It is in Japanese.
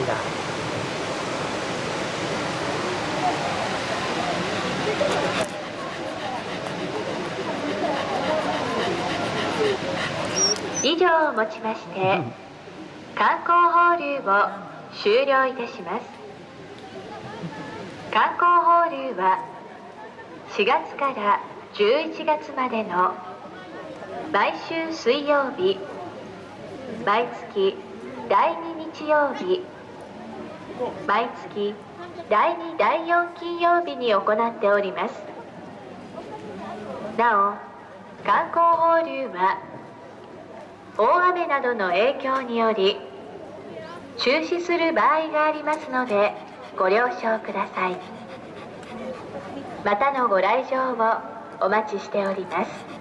だ。以上をもちまして観光放流を終了いたします。観光放流は4月から11月までの毎週水曜日、毎月第2日曜日、毎月第2、第4金曜日に行っております。なお、観光放流は大雨などの影響により中止する場合がありますのでご了承ください。またのご来場をお待ちしております。